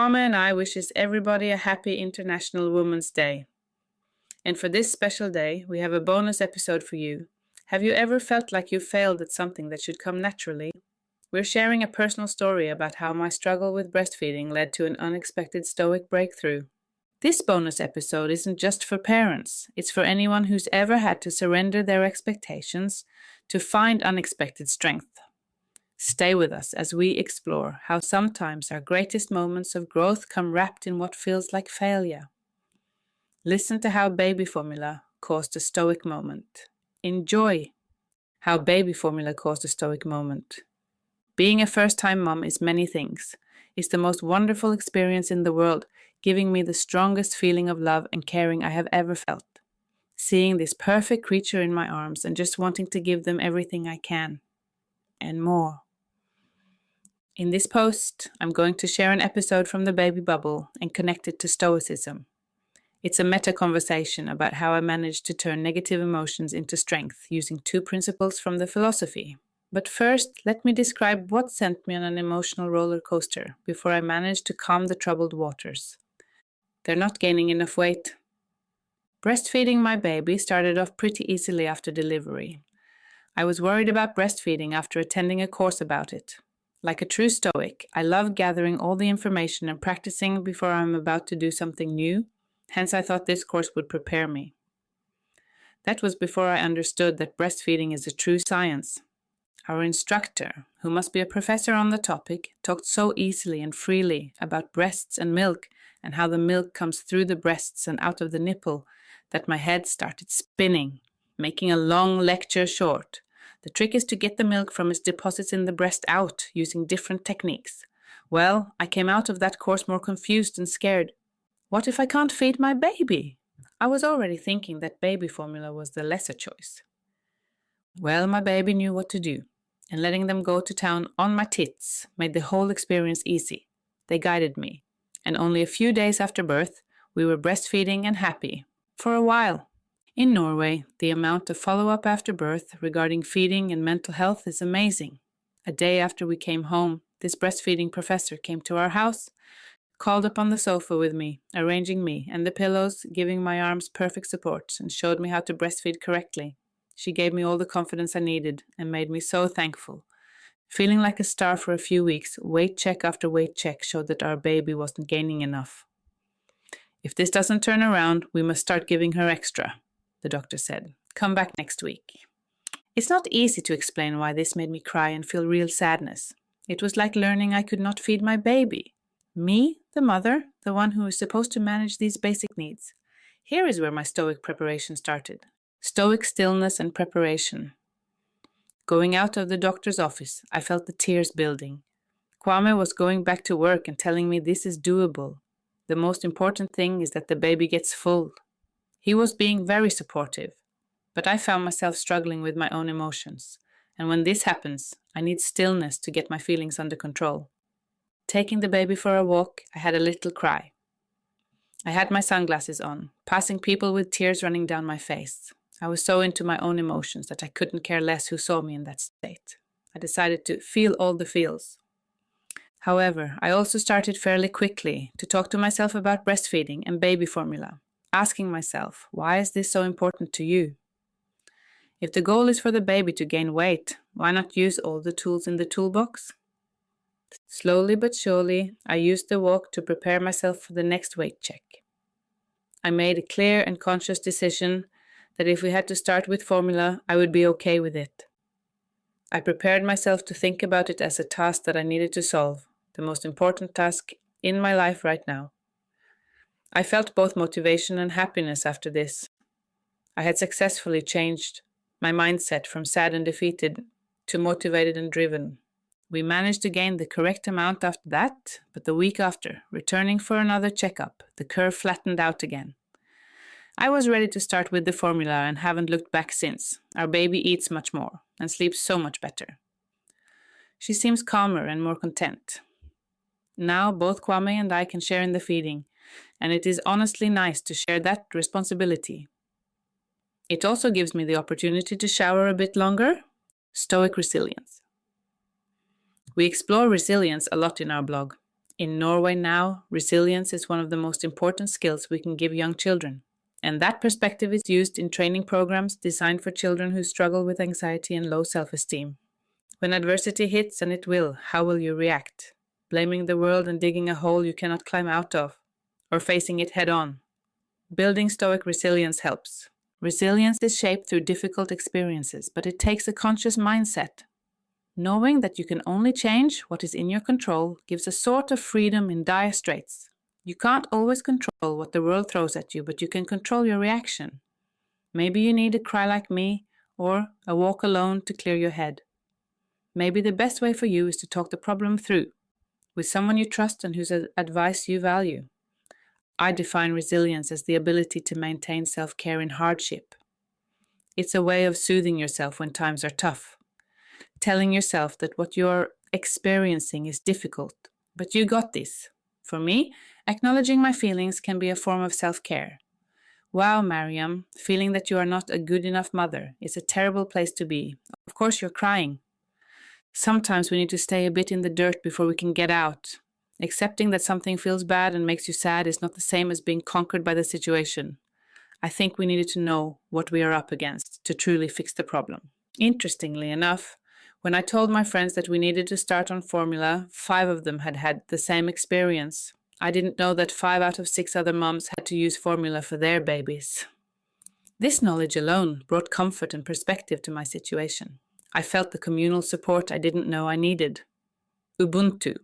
Kwame and I wishes everybody a happy International Women's Day. And for this special day, we have a bonus episode for you. Have you ever felt like you failed at something that should come naturally? We're sharing a personal story about how my struggle with breastfeeding led to an unexpected Stoic breakthrough. This bonus episode isn't just for parents, it's for anyone who's ever had to surrender their expectations to find unexpected strength. Stay with us as we explore how sometimes our greatest moments of growth come wrapped in what feels like failure. Listen to how baby formula caused a Stoic moment. Enjoy how baby formula caused a Stoic moment. Being a first-time mom is many things. It's the most wonderful experience in the world, giving me the strongest feeling of love and caring I have ever felt. Seeing this perfect creature in my arms and just wanting to give them everything I can. And more. In this post, I'm going to share an episode from the baby bubble and connect it to Stoicism. It's a meta conversation about how I managed to turn negative emotions into strength using two principles from the philosophy. But first, let me describe what sent me on an emotional roller coaster before I managed to calm the troubled waters. They're not gaining enough weight. Breastfeeding my baby started off pretty easily after delivery. I was worried about breastfeeding after attending a course about it. Like a true Stoic, I love gathering all the information and practicing before I'm about to do something new. Hence, I thought this course would prepare me. That was before I understood that breastfeeding is a true science. Our instructor, who must be a professor on the topic, talked so easily and freely about breasts and milk and how the milk comes through the breasts and out of the nipple that my head started spinning, making a long lecture short. The trick is to get the milk from its deposits in the breast out using different techniques. Well, I came out of that course more confused and scared. What if I can't feed my baby? I was already thinking that baby formula was the lesser choice. Well, my baby knew what to do, and letting them go to town on my tits made the whole experience easy. They guided me, and only a few days after birth, we were breastfeeding and happy. For a while. In Norway, the amount of follow-up after birth regarding feeding and mental health is amazing. A day after we came home, this breastfeeding professor came to our house, called up on the sofa with me, arranging me and the pillows, giving my arms perfect support, and showed me how to breastfeed correctly. She gave me all the confidence I needed and made me so thankful. Feeling like a star for a few weeks, weight check after weight check showed that our baby wasn't gaining enough. If this doesn't turn around, we must start giving her extra, the doctor said. Come back next week. It's not easy to explain why this made me cry and feel real sadness. It was like learning I could not feed my baby. Me, the mother, the one who is supposed to manage these basic needs. Here is where my Stoic preparation started. Stoic stillness and preparation. Going out of the doctor's office, I felt the tears building. Kwame was going back to work and telling me this is doable. The most important thing is that the baby gets full. He was being very supportive, but I found myself struggling with my own emotions. And when this happens, I need stillness to get my feelings under control. Taking the baby for a walk, I had a little cry. I had my sunglasses on, passing people with tears running down my face. I was so into my own emotions that I couldn't care less who saw me in that state. I decided to feel all the feels. However, I also started fairly quickly to talk to myself about breastfeeding and baby formula, asking myself, why is this so important to you? If the goal is for the baby to gain weight, why not use all the tools in the toolbox? Slowly but surely, I used the walk to prepare myself for the next weight check. I made a clear and conscious decision that if we had to start with formula, I would be okay with it. I prepared myself to think about it as a task that I needed to solve, the most important task in my life right now. I felt both motivation and happiness after this. I had successfully changed my mindset from sad and defeated to motivated and driven. We managed to gain the correct amount after that, but the week after, returning for another checkup, the curve flattened out again. I was ready to start with the formula and haven't looked back since. Our baby eats much more and sleeps so much better. She seems calmer and more content. Now both Kwame and I can share in the feeding, and it is honestly nice to share that responsibility. It also gives me the opportunity to shower a bit longer. Stoic resilience. We explore resilience a lot in our blog. In Norway now, resilience is one of the most important skills we can give young children. And that perspective is used in training programs designed for children who struggle with anxiety and low self esteem. When adversity hits, and it will, how will you react? Blaming the world and digging a hole you cannot climb out of? Or facing it head on? Building Stoic resilience helps. Resilience is shaped through difficult experiences, but it takes a conscious mindset. Knowing that you can only change what is in your control gives a sort of freedom in dire straits. You can't always control what the world throws at you, but you can control your reaction. Maybe you need a cry like me, or a walk alone to clear your head. Maybe the best way for you is to talk the problem through with someone you trust and whose advice you value. I define resilience as the ability to maintain self-care in hardship. It's a way of soothing yourself when times are tough, telling yourself that what you're experiencing is difficult, but you got this. For me, acknowledging my feelings can be a form of self-care. Wow, Mariam, feeling that you are not a good enough mother is a terrible place to be. Of course you're crying. Sometimes we need to stay a bit in the dirt before we can get out. Accepting that something feels bad and makes you sad is not the same as being conquered by the situation. I think we needed to know what we are up against to truly fix the problem. Interestingly enough, when I told my friends that we needed to start on formula, 5 of them had had the same experience. I didn't know that 5 out of 6 other moms had to use formula for their babies. This knowledge alone brought comfort and perspective to my situation. I felt the communal support I didn't know I needed. Ubuntu.